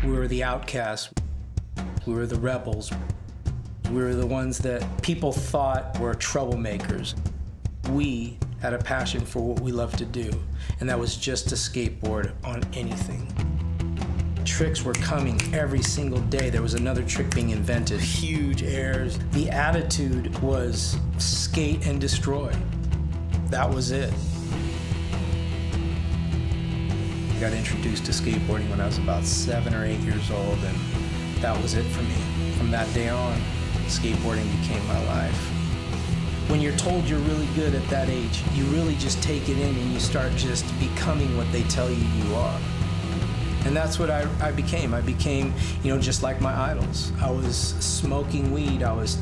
We were the outcasts. We were the rebels. We were the ones that people thought were troublemakers. We had a passion for what we loved to do, and that was just to skateboard on anything. Tricks were coming every single day. There was another trick being invented, huge airs. The attitude was skate and destroy. That was it. I got introduced to skateboarding when I was about 7 or 8 years old, and that was it for me. From that day on, skateboarding became my life. When you're told you're really good at that age, you really just take it in and you start just becoming what they tell you you are. And that's what I became. I became, just like my idols. I was smoking weed. I was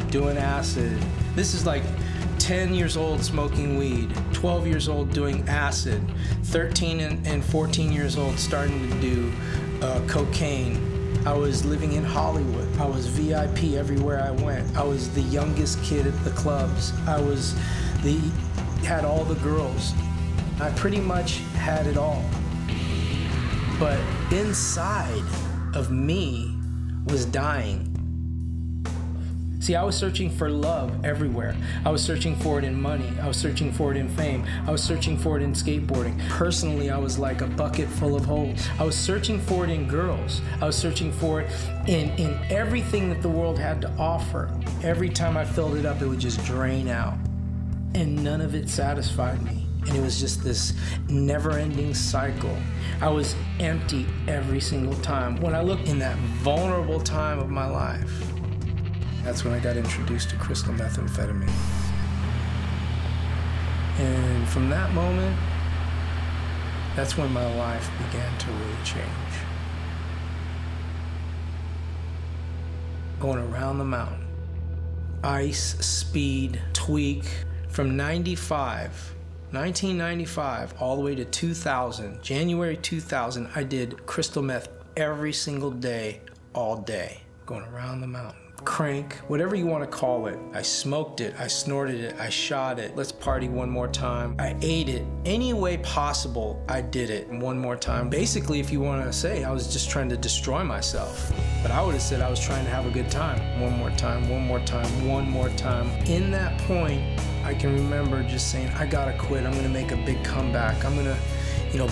doing acid. This is like 10 years old smoking weed, 12 years old doing acid, 13 and 14 years old starting to do cocaine. I was living in Hollywood. I was VIP everywhere I went. I was the youngest kid at the clubs. Had all the girls. I pretty much had it all. But inside of me was dying. See, I was searching for love everywhere. I was searching for it in money. I was searching for it in fame. I was searching for it in skateboarding. Personally, I was like a bucket full of holes. I was searching for it in girls. I was searching for it in everything that the world had to offer. Every time I filled it up, it would just drain out. And none of it satisfied me. And it was just this never-ending cycle. I was empty every single time. When I looked in that vulnerable time of my life, that's when I got introduced to crystal methamphetamine. And from that moment, that's when my life began to really change. Going around the mountain. Ice, speed, tweak. From 1995, all the way to 2000, January 2000, I did crystal meth every single day, all day, going around the mountain. Crank, whatever you want to call it. I smoked it, I snorted it, I shot it. Let's party one more time. I ate it. Any way possible, I did it one more time. Basically, if you want to say, I was just trying to destroy myself. But I would have said I was trying to have a good time. One more time, one more time, one more time. In that point, I can remember just saying, I gotta quit. I'm gonna make a big comeback. I'm gonna,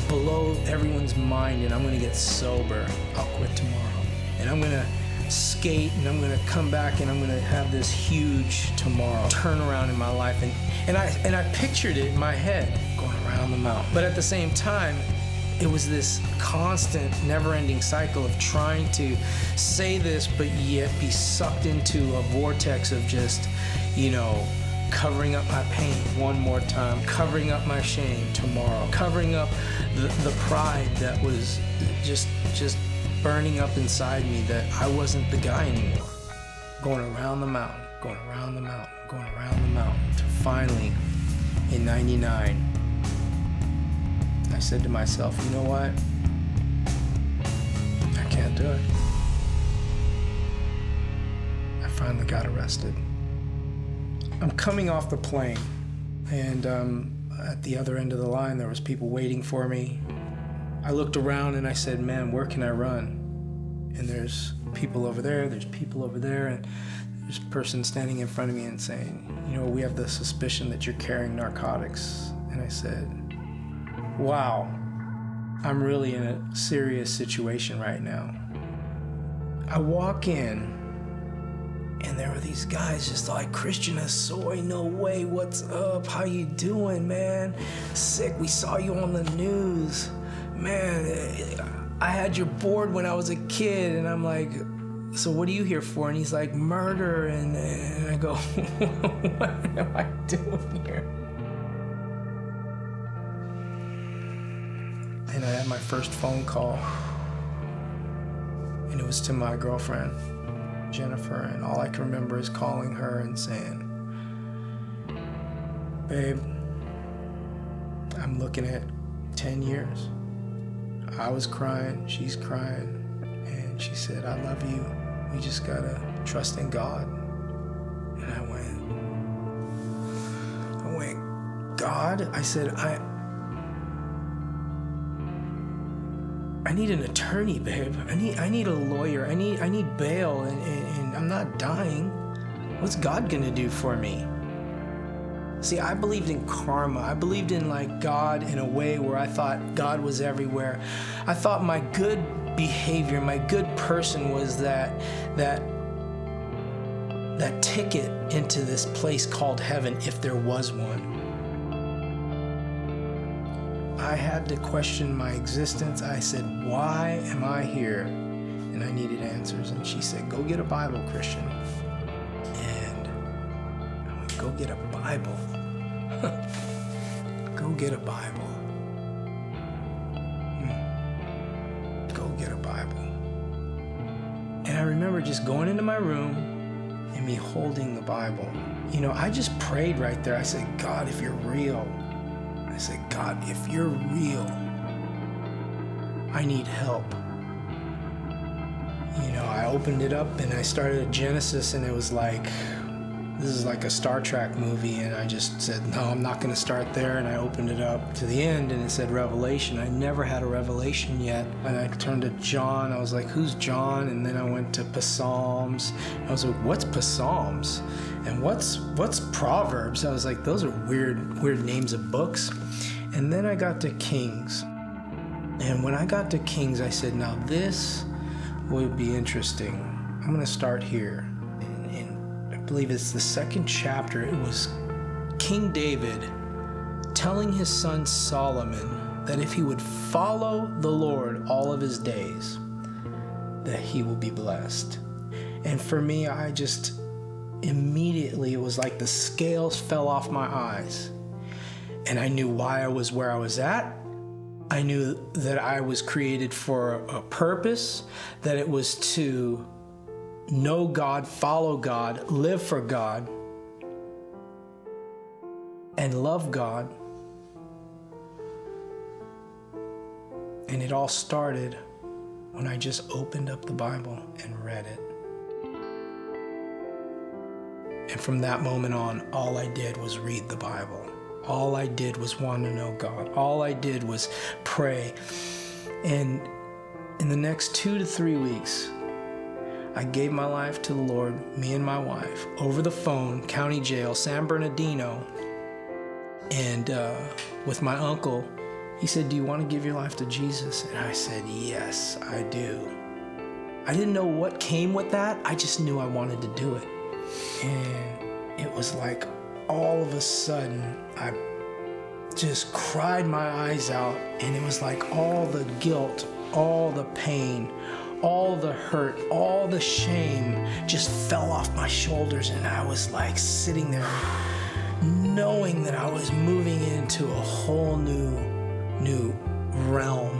blow everyone's mind, and I'm gonna get sober. I'll quit tomorrow. And I'm gonna skate, and I'm gonna come back, and I'm gonna have this huge tomorrow turnaround in my life. And I pictured it in my head, going around the mountain. But at the same time, it was this constant, never-ending cycle of trying to say this, but yet be sucked into a vortex of just, covering up my pain one more time, covering up my shame tomorrow, covering up the pride that was just burning up inside me, that I wasn't the guy anymore. Going around the mountain, going around the mountain, going around the mountain, to finally, in 99, I said to myself, you know what? I can't do it. I finally got arrested. I'm coming off the plane, and at the other end of the line, there was people waiting for me. I looked around and I said, man, where can I run? And there's people over there, there's people over there, and there's a person standing in front of me and saying, we have the suspicion that you're carrying narcotics. And I said, wow, I'm really in a serious situation right now. I walk in, and there were these guys just like, Christian Hosoi, no way, what's up? How you doing, man? Sick, we saw you on the news. Man, I had your board when I was a kid. And I'm like, so what are you here for? And he's like, murder. And I go, what am I doing here? And I had my first phone call. And it was to my girlfriend, Jennifer, and all I can remember is calling her and saying, babe, I'm looking at 10 years. I was crying, she's crying, and she said, I love you. We just gotta trust in God. And I went, God? I said, I need an attorney, babe. I need a lawyer. I need bail, and I'm not dying. What's God gonna do for me? See, I believed in karma. I believed in like God in a way where I thought God was everywhere. I thought my good behavior, my good person was that ticket into this place called heaven, if there was one. I had to question my existence. I said, why am I here? And I needed answers. And she said, go get a Bible, Christian. And I went, go get a Bible. Go get a Bible. Go get a Bible. And I remember just going into my room and me holding the Bible. You know, I just prayed right there. I said, God, if you're real. I said, God, if you're real, I need help. You know, I opened it up and I started at Genesis, and it was like, this is like a Star Trek movie, and I just said, no, I'm not going to start there, and I opened it up to the end, and it said Revelation. I never had a revelation yet, and I turned to John. I was like, who's John? And then I went to Psalms. I was like, what's Psalms? And what's Proverbs? I was like, those are weird names of books. And then I got to Kings. And when I got to Kings, I said, now this would be interesting. I'm going to start here. And I believe it's the second chapter. It was King David telling his son Solomon that if he would follow the Lord all of his days, that he will be blessed. And for me, I just immediately, it was like the scales fell off my eyes. And I knew why I was where I was at. I knew that I was created for a purpose, that it was to know God, follow God, live for God, and love God. And it all started when I just opened up the Bible and read it. And from that moment on, all I did was read the Bible. All I did was want to know God. All I did was pray. And in the next 2 to 3 weeks, I gave my life to the Lord, me and my wife, over the phone, county jail, San Bernardino. And with my uncle, he said, do you want to give your life to Jesus? And I said, yes, I do. I didn't know what came with that. I just knew I wanted to do it. And it was like all of a sudden, I just cried my eyes out, and it was like all the guilt, all the pain, all the hurt, all the shame just fell off my shoulders, and I was like sitting there knowing that I was moving into a whole new realm,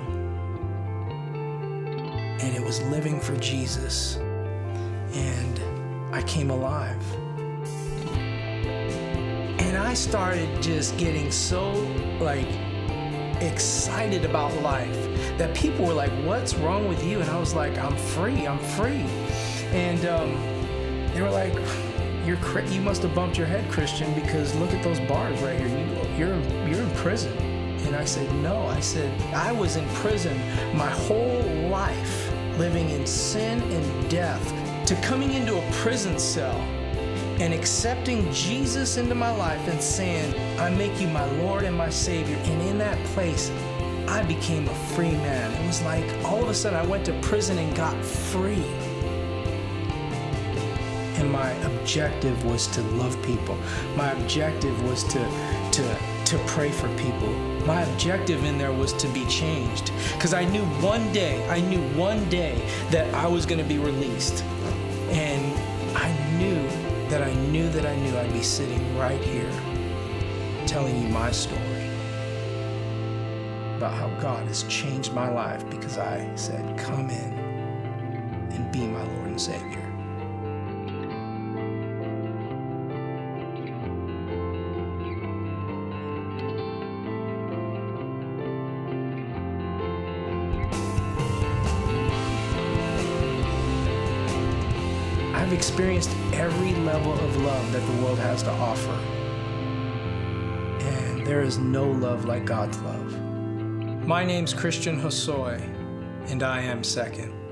and it was living for Jesus, and I came alive. And I started just getting so excited about life that people were like, what's wrong with you? And I was like, I'm free. And they were like, you must have bumped your head, Christian, because look at those bars right here. You're in prison. And I said, no. I said, I was in prison my whole life, living in sin and death, to coming into a prison cell and accepting Jesus into my life and saying, I make you my Lord and my Savior. And in that place, I became a free man. It was like all of a sudden I went to prison and got free. And my objective was to love people. My objective was to pray for people. My objective in there was to be changed. Because I knew one day that I was going to be released. And I knew I'd be sitting right here telling you my story about how God has changed my life because I said, come in and be my Lord and Savior. I've experienced every level of love that the world has to offer. And there is no love like God's love. My name's Christian Hosoi, and I am second.